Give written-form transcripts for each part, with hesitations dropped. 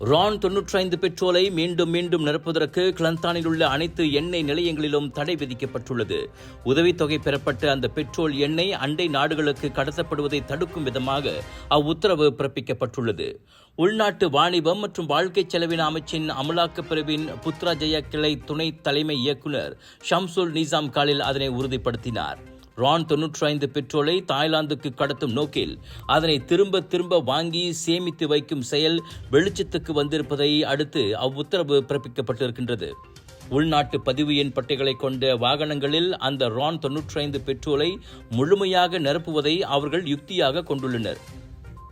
Ron 95 பெட்ரோலை மீண்டும் நிரப்புவதற்கு கிளந்தானில் உள்ள அனைத்து எண்ணெய் நிலையங்களிலும் தடை விதிக்கப்பட்டுள்ளது. உதவித்தொகை பெறப்பட்ட அந்த பெட்ரோல் எண்ணெய் அண்டை நாடுகளுக்கு கடத்தப்படுவதை தடுக்கும் விதமாக அவ்வுத்தரவு பிறப்பிக்கப்பட்டுள்ளது. உள்நாட்டு வாணிபம் மற்றும் வாழ்க்கை செலவின அமைச்சின் அமலாக்கப் பிரிவின் புத்ராஜயா கிளை துணை தலைமை இயக்குநர் ஷம்சுல் நிசாம் காலில் அதனை உறுதிப்படுத்தினார். ரான் 95 பெட்ரோலை தாய்லாந்துக்கு கடத்தும் நோக்கில் அதனை திரும்ப வாங்கி சேமித்து வைக்கும் செயல் வெளிச்சத்துக்கு வந்திருப்பதை அடுத்து அவ்வுத்தரவு பிறப்பிக்கப்பட்டிருக்கின்றது. உள்நாட்டு பதிவு எண் பட்டைகளை கொண்ட வாகனங்களில் அந்த ரான் 95 பெட்ரோலை முழுமையாக நிரப்புவதை அவர்கள் யுக்தியாக கொண்டுள்ளனர்.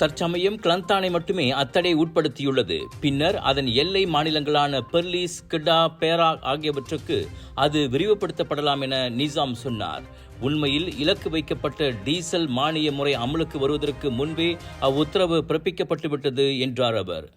தற்சமயம் கிளந்தானை மட்டுமே அத்தடை உட்படுத்தியுள்ளது. பின்னர் அதன் எல்லை மாநிலங்களான பெர்லிஸ், கிடா, பேரா ஆகியவற்றுக்கு அது விரிவுபடுத்தப்படலாம் என நிசாம் சொன்னார். உண்மையில் இலக்கு வைக்கப்பட்ட டீசல் மானிய முறை அமலுக்கு வருவதற்கு முன்பே அவ்வுத்தரவு பிறப்பிக்கப்பட்டுவிட்டது என்றார் அவர்.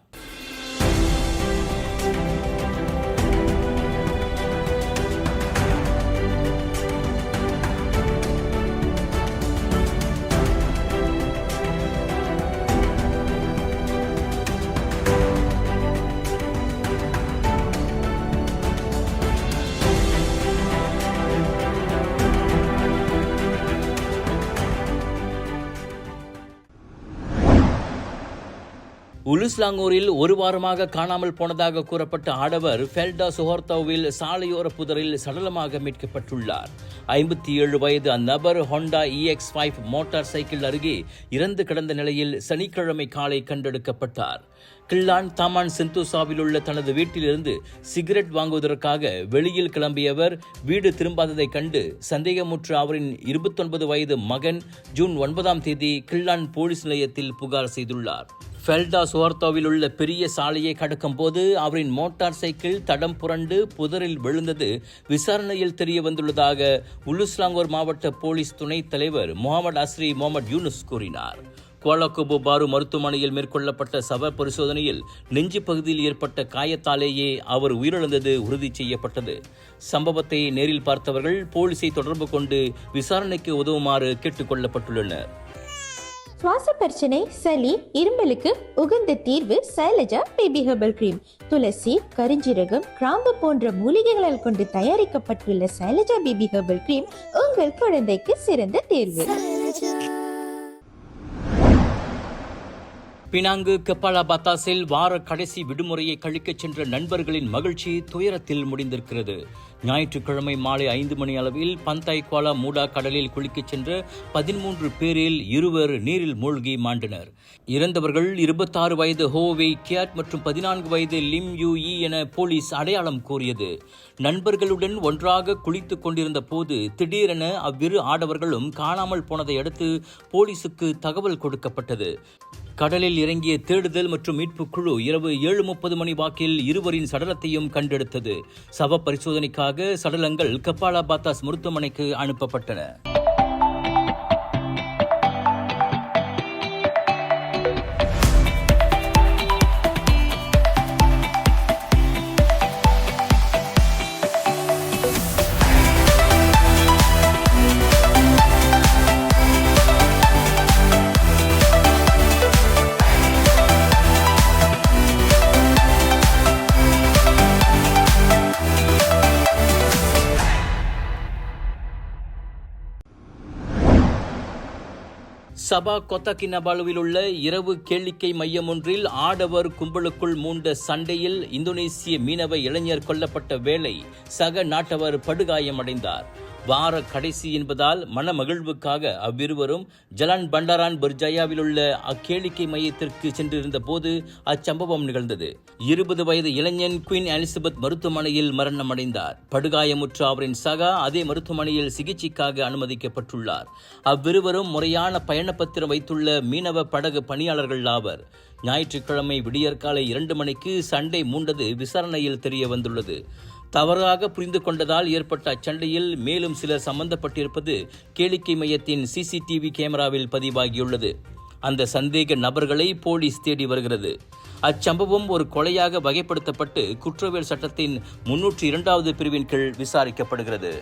உலுஸ்லாங்கூரில் ஒரு வாரமாக காணாமல் போனதாக கூறப்பட்ட ஆடவர் ஃபெல்டா சுஹோர்தாவில் சாலையோர புதரில் சடலமாக மீட்கப்பட்டுள்ளார். 57 வயது அந்நபர் ஹோண்டா EX5 மோட்டார் சைக்கிள் அருகே இறந்து கிடந்த நிலையில் சனிக்கிழமை காலை கண்டெடுக்கப்பட்டார். கில்லான் தாமான் செந்தோசாவில் உள்ள தனது வீட்டிலிருந்து சிகரெட் வாங்குவதற்காக வெளியில் கிளம்பியவர் வீடு திரும்பாததை கண்டு சந்தேகமுற்ற அவரின் 29 வயது மகன் ஜூன் 9ஆம் தேதி கில்லான் போலீஸ் நிலையத்தில் புகார் செய்துள்ளார். ஃபெல்டா சுஹோர்தாவில் உள்ள பெரிய சாலையை கடக்கும் போது அவரின் மோட்டார் சைக்கிள் தடம் புரண்டு புதரில் விழுந்தது விசாரணையில் தெரிய வந்துள்ளதாக உலுஸ்லாங்கூர் மாவட்ட போலீஸ் துணைத் தலைவர் முகமது அஸ்ரி முகமது யூனுஸ் கூறினார். கோலாகோபு பாரு மருத்துவமனையில் மேற்கொள்ளப்பட்ட சவ பரிசோதனையில் நெஞ்சு பகுதியில் ஏற்பட்ட காயத்தாலேயே அவர் உயிரிழந்தது உறுதி செய்யப்பட்டது. சம்பவத்தை நேரில் பார்த்தவர்கள் போலீஸை தொடர்பு கொண்டு விசாரணைக்கு உதவுமாறு கேட்டுக் கொள்ளப்பட்டுள்ளனர். சுவாச பிரச்சனை, சளி, இருமலுக்கு உகந்த தீர்வு சைலஜா பேபி ஹெர்பல் கிரீம். துளசி, கரிஞ்சீரகம், கிராம்பு போன்ற மூலிகைகளால் கொண்டு தயாரிக்கப்பட்டுள்ள சைலஜா பேபி ஹெர்பல் கிரீம் உங்கள் குழந்தைக்கு சிறந்த தேர்வு. பினாங்கு கெப்பாலா பாத்தாஸில் வார கடைசி விடுமுறையை கழிக்கச் சென்ற நண்பர்களின் மகிழ்ச்சி துயரத்தில் முடிந்திருக்கிறது. ஞாயிற்றுக்கிழமை மாலை 5 மணி அளவில் பந்தாய் குவாலா மூடா கடலில் குளிக்கச் சென்ற 13 பேரில் 2 நீரில் மூழ்கி மாண்டனர். இறந்தவர்கள் 26 வயது ஹோவை கியாட் மற்றும் 14 வயது லிம் யூ இ என போலீஸ் அடையாளம் கூறியது. நண்பர்களுடன் ஒன்றாக குளித்துக் கொண்டிருந்த போது திடீரென அவ்விரு ஆடவர்களும் காணாமல் போனதை அடுத்து போலீசுக்கு தகவல் கொடுக்கப்பட்டது. கடலில் இறங்கிய தேடுதல் மற்றும் மீட்பு குழு இரவு 7:30 மணி வாக்கில் 2 சடலத்தையும் கண்டெடுத்தது. சவ பரிசோதனைக்காக சடலங்கள் கெப்பாலா பாத்தாஸ் மருத்துவமனைக்கு அனுப்பப்பட்டன. சபா கொத்தகினபாலுவில் உள்ள இரவு கேளிக்கை மையம் ஒன்றில் ஆடவர் கும்பலுக்குள் மூண்ட சண்டையில் இந்தோனேசிய மீனவ இளைஞர் கொல்லப்பட்ட வேளை சக நாட்டவர் படுகாயமடைந்தார். வார கடைசி என்பதால் மனமகிழ்வுக்காக அவ்விருவரும் ஜலான் பண்டாரான் பர்ஜாயாவில் உள்ள அக்கேளிக்கை மையத்திற்கு சென்றிருந்த போது அச்சம்பவம் நிகழ்ந்தது. 20 வயது இளைஞன் குயின் எலிசபெத் மருத்துவமனையில் மரணமடைந்தார். படுகாயமுற்ற அவரின் சகா அதே மருத்துவமனையில் சிகிச்சைக்காக அனுமதிக்கப்பட்டுள்ளார். அவ்விருவரும் முறையான பயணப்பத்திரம் வைத்துள்ள மீனவ படகு பணியாளர்கள் ஆவர். ஞாயிற்றுக்கிழமை விடியற்காலை 2 மணிக்கு சண்டை மூண்டது விசாரணையில் தெரிய வந்துள்ளது. தவறாக புரிந்து கொண்டதால் ஏற்பட்ட அச்சண்டையில் மேலும் சிலர் சம்பந்தப்பட்டிருப்பது கேளிக்கை மையத்தின் CCTV கேமராவில் பதிவாகியுள்ளது. அந்த சந்தேக நபர்களை போலீஸ் தேடி வருகிறது. அச்சம்பவம் ஒரு கொலையாக வகைப்படுத்தப்பட்டு குற்றவியல் சட்டத்தின் 302வது பிரிவின் கீழ் விசாரிக்கப்படுகிறது.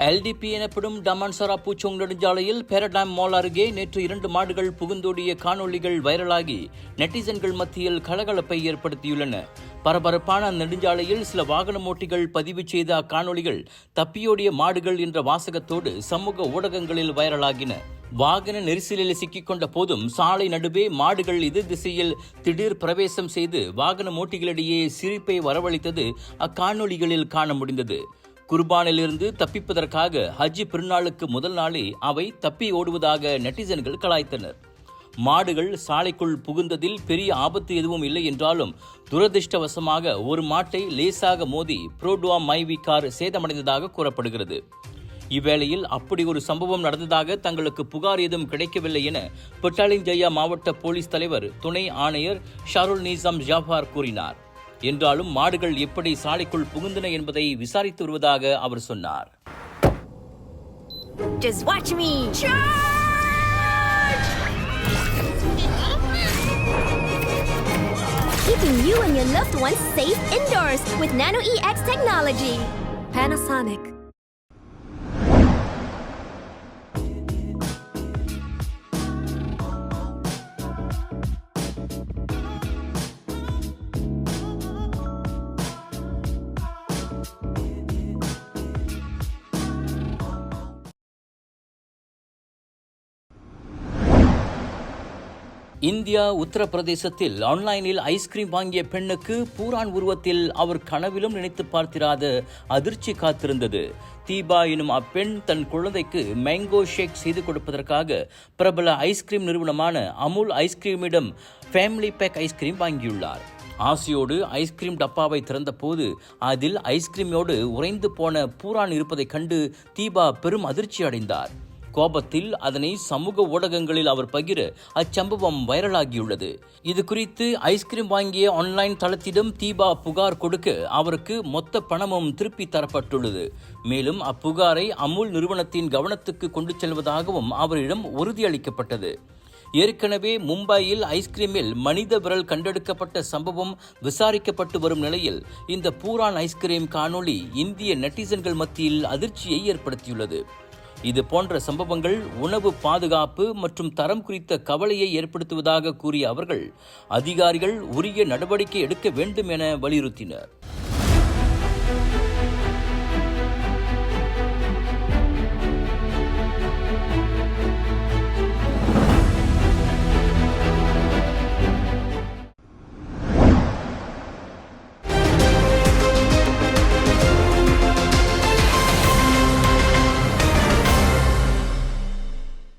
எல்டிபி எனப்படும் டமான்சரா பூச்சோங் நெடுஞ்சாலையில் பேரடைம் மால் அருகே நேற்று 2 மாடுகள் புகுந்தோடிய காணொளிகள் வைரலாகி நெட்டிசன்கள் மத்தியில் கலகலப்பை ஏற்படுத்தியுள்ளன. பரபரப்பான நெடுஞ்சாலையில் சில வாகன ஓட்டிகள் பதிவு செய்த அக்காணொளிகள் தப்பியோடிய மாடுகள் என்ற வாசகத்தோடு சமூக ஊடகங்களில் வைரலாகின. வாகன நெரிசலில் சிக்கிக்கொண்ட போதும் சாலை நடுவே மாடுகள் எதிர் திசையில் திடீர் பிரவேசம் செய்து வாகன ஓட்டிகளிடையே சிரிப்பை வரவழைத்தது அக்காணொளிகளில் காண முடிந்தது. குர்பானிலிருந்து தப்பிப்பதற்காக ஹஜ் பெருநாளுக்கு முதல் நாளே அவை தப்பி ஓடுவதாக நெட்டிசன்கள் கலாய்த்தனர். மாடுகள் சாலைக்குள் புகுந்ததில் பெரிய ஆபத்து எதுவும் இல்லை என்றாலும் துரதிர்ஷ்டவசமாக ஒரு மாட்டை லேசாக மோதி புரோடுவா மைவி கார் சேதமடைந்ததாக கூறப்படுகிறது. இவ்வேளையில் அப்படி ஒரு சம்பவம் நடந்ததாக தங்களுக்கு புகார் ஏதும் கிடைக்கவில்லை என பட்டாலிங் ஜயா மாவட்ட போலீஸ் தலைவர் துணை ஆணையர் ஷாருல் நிசாம் ஜாஃபார் கூறினார். என்றாலும் மாடுகள் எப்படி சாலைக்குள் புகுந்தன என்பதை விசாரித்து வருவதாக அவர் சொன்னார். Just watch me. Charge! Keeping you and your loved ones safe indoors with Nano EX technology. Panasonic. India உத்தரப்பிரதேசத்தில் ஆன்லைனில் ஐஸ்கிரீம் வாங்கிய பெண்ணுக்கு பூரான் உருவத்தில் அவர் கனவிலும் நினைத்து பார்த்திராத அதிர்ச்சி காத்திருந்தது. தீபா எனும் அப்பெண் தன் குழந்தைக்கு மேங்கோ ஷேக் செய்து கொடுப்பதற்காக பிரபல ஐஸ்கிரீம் நிறுவனமான அமுல் ஐஸ்கிரீமிடம் ஃபேமிலி பேக் ஐஸ்கிரீம் வாங்கியுள்ளார். ஆசையோடு ஐஸ்கிரீம் டப்பாவை திறந்த போது அதில் ஐஸ்கிரீமோடு உறைந்து போன பூரான் இருப்பதைக் கண்டு தீபா பெரும் அதிர்ச்சி அடைந்தார். கோபத்தில் அதனை சமூக ஊடகங்களில் அவர் பகிர அச்சம்பவம் வைரலாகியுள்ளது. இது குறித்து ஐஸ்கிரீம் வாங்கிய ஆன்லைன் தளத்திடம் தீபா புகார் கொடுக்க அவருக்கு மொத்த பணமும் திருப்பி தரப்பட்டுள்ளது. மேலும் அப்புகாரை அமுல் நிறுவனத்தின் கவனத்துக்கு கொண்டு செல்வதாகவும் அவரிடம் உறுதியளிக்கப்பட்டது. ஏற்கனவே மும்பையில் ஐஸ்கிரீமில் மனித விரல் கண்டெடுக்கப்பட்ட சம்பவம் விசாரிக்கப்பட்டு வரும் நிலையில் இந்த பூரான் ஐஸ்கிரீம் காணொளி இந்திய நெட்டிசன்கள் மத்தியில் அதிர்ச்சியை ஏற்படுத்தியுள்ளது. இது போன்ற சம்பவங்கள் உணவு பாதுகாப்பு மற்றும் தரம் குறித்த கவலையை ஏற்படுத்துவதாக கூறிய அவர்கள் அதிகாரிகள் உரிய நடவடிக்கை எடுக்க வேண்டும் என வலியுறுத்தினர்.